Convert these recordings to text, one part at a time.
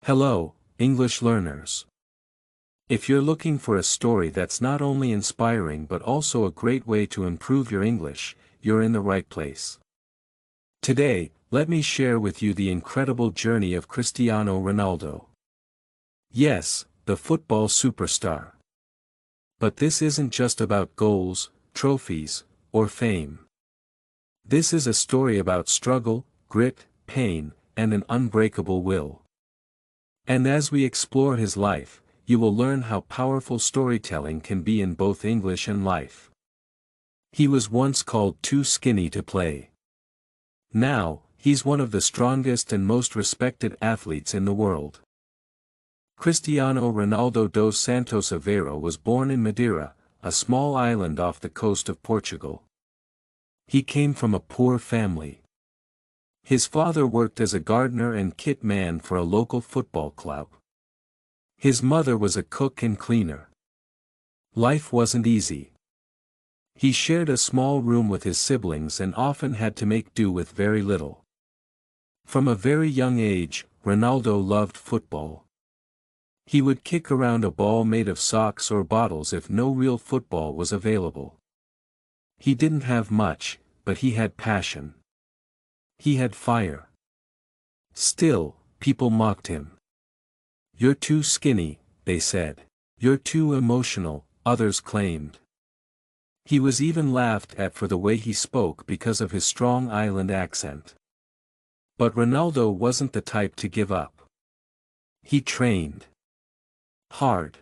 Hello, English learners. If you're looking for a story that's not only inspiring but also a great way to improve your English, you're in the right place. Today, let me share with you the incredible journey of Cristiano Ronaldo. Yes, the football superstar. But this isn't just about goals, trophies, or fame. This is a story about struggle, grit, pain, and an unbreakable will. And as we explore his life, you will learn how powerful storytelling can be in both English and life. He was once called too skinny to play. Now, he's one of the strongest and most respected athletes in the world. Cristiano Ronaldo dos Santos Aveiro was born in Madeira, a small island off the coast of Portugal. He came from a poor family. His father worked as a gardener and kit man for a local football club. His mother was a cook and cleaner. Life wasn't easy. He shared a small room with his siblings and often had to make do with very little. From a very young age, Ronaldo loved football. He would kick around a ball made of socks or bottles if no real football was available. He didn't have much, but he had passion. He had fire. Still, people mocked him. "You're too skinny," they said. "You're too emotional," others claimed. He was even laughed at for the way he spoke because of his strong island accent. But Ronaldo wasn't the type to give up. He trained hard.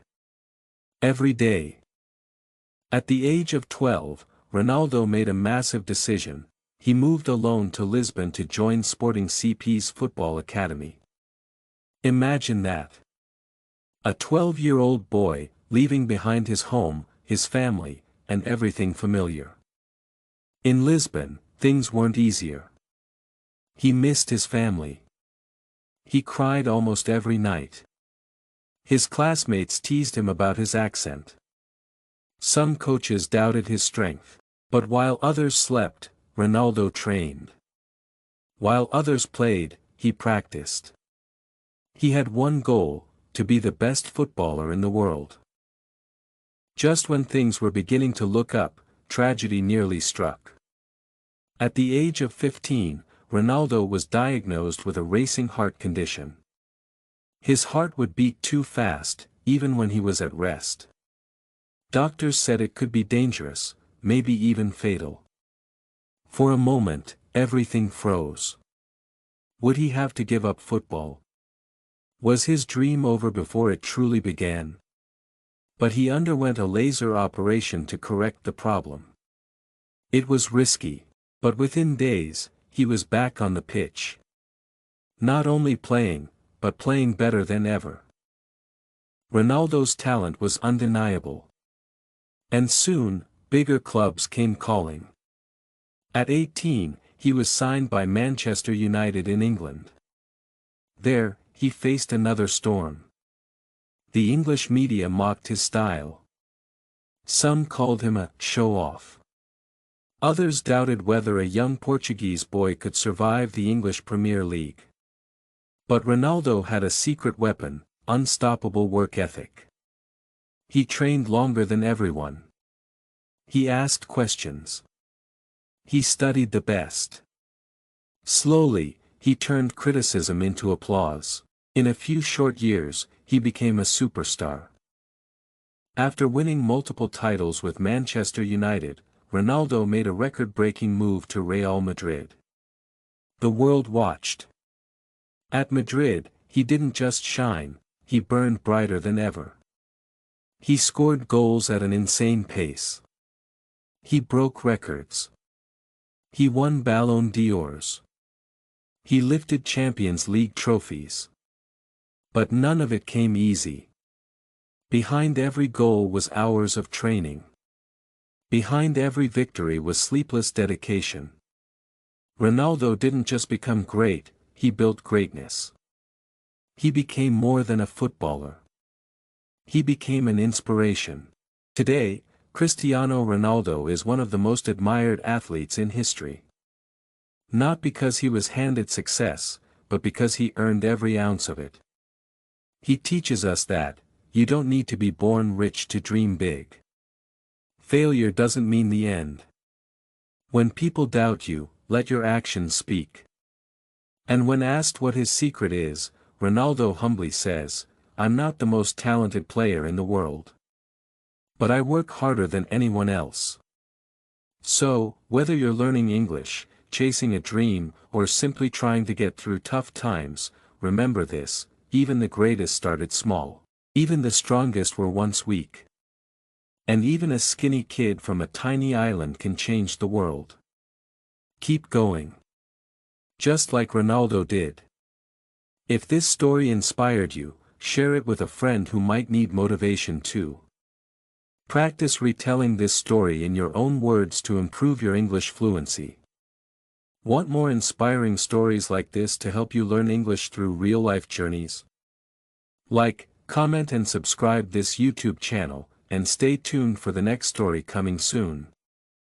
Every day. At the age of 12, Ronaldo made a massive decision. He moved alone to Lisbon to join Sporting CP's football academy. Imagine that. A 12-year-old boy, leaving behind his home, his family, and everything familiar. In Lisbon, things weren't easier. He missed his family. He cried almost every night. His classmates teased him about his accent. Some coaches doubted his strength. But while others slept, Ronaldo trained. While others played, he practiced. He had one goal: to be the best footballer in the world. Just when things were beginning to look up, tragedy nearly struck. At the age of 15, Ronaldo was diagnosed with a racing heart condition. His heart would beat too fast, even when he was at rest. Doctors said it could be dangerous, maybe even fatal. For a moment, everything froze. Would he have to give up football? Was his dream over before it truly began? But he underwent a laser operation to correct the problem. It was risky, but within days, he was back on the pitch. Not only playing, but playing better than ever. Ronaldo's talent was undeniable. And soon, bigger clubs came calling. At 18, he was signed by Manchester United in England. There, he faced another storm. The English media mocked his style. Some called him a show-off. Others doubted whether a young Portuguese boy could survive the English Premier League. But Ronaldo had a secret weapon: unstoppable work ethic. He trained longer than everyone. He asked questions. He studied the best. Slowly, he turned criticism into applause. In a few short years, he became a superstar. After winning multiple titles with Manchester United, Ronaldo made a record-breaking move to Real Madrid. The world watched. At Madrid, he didn't just shine, he burned brighter than ever. He scored goals at an insane pace. He broke records. He won Ballon d'Ors. He lifted Champions League trophies. But none of it came easy. Behind every goal was hours of training. Behind every victory was sleepless dedication. Ronaldo didn't just become great, he built greatness. He became more than a footballer. He became an inspiration. Today, Cristiano Ronaldo is one of the most admired athletes in history. Not because he was handed success, but because he earned every ounce of it. He teaches us that, you don't need to be born rich to dream big. Failure doesn't mean the end. When people doubt you, let your actions speak. And when asked what his secret is, Ronaldo humbly says, "I'm not the most talented player in the world. But I work harder than anyone else." So, whether you're learning English, chasing a dream, or simply trying to get through tough times, remember this: even the greatest started small. Even the strongest were once weak. And even a skinny kid from a tiny island can change the world. Keep going. Just like Ronaldo did. If this story inspired you, share it with a friend who might need motivation too. Practice retelling this story in your own words to improve your English fluency. Want more inspiring stories like this to help you learn English through real-life journeys? Like, comment and subscribe this YouTube channel, and stay tuned for the next story coming soon.